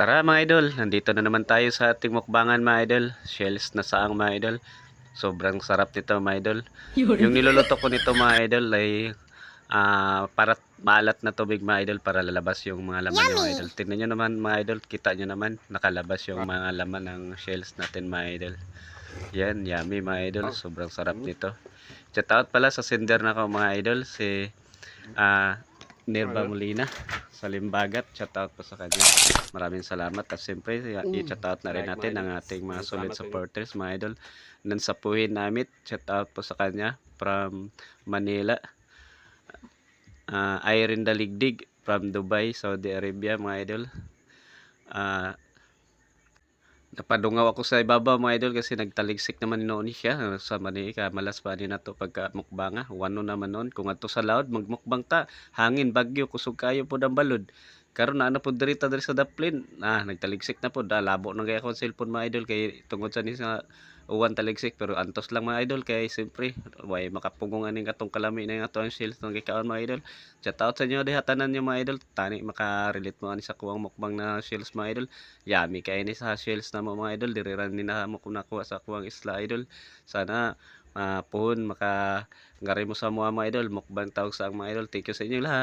Tara mga idol, nandito na naman tayo sa ating mukbangan mga idol. Shells na saang mga idol. Sobrang sarap nito mga idol. Yung niluluto ko nito mga idol ay para maalat na tubig mga idol para lalabas yung mga laman ng mga idol. Tingnan nyo naman mga idol, kita nyo naman nakalabas yung mga laman ng shells natin mga idol. Yan, yummy mga idol. Sobrang sarap nito. Shout out pala sa sender na ko mga idol, si Nirba Molina sa Limbagat. Shout out po sa kanya. Maraming salamat. At siyempre, i-shout out na rin natin ang ating mga solid supporters mga idol. Nan sa Puhin Namit, shout out po sa kanya from Manila. Irene Daligdig from Dubai, Saudi Arabia mga idol. Napadungaw ako sa ibabaw mga idol kasi nagtaligsik naman noon siya sa manika malas pa ni nato pagka mukbanga wano naman noon kung adto sa laod magmukbang ta hangin bagyo kusog kayo pod ang balod karon na ano pod diri sa daplin nagtaligsik na pod labo na gaya ko cellphone mga idol kay tungod sa ni sa uwan taligsik pero antos lang mga idol kay siyempre way makapugong aning katong kalami na nga to ang shells ng gikaon mga idol. Shout out sa inyo diha tanan nyo mga idol tani maka-relate mo ani sa kuwang mukbang na shells mga idol. Yummy kay ni sa shells na mo mga idol diri ra ni na mo nakuha sa kuwang isla idol. Sana puhon maka ngari mo sa mga idol mukbang tawag sa mga idol. Thank you sa inyo lahat.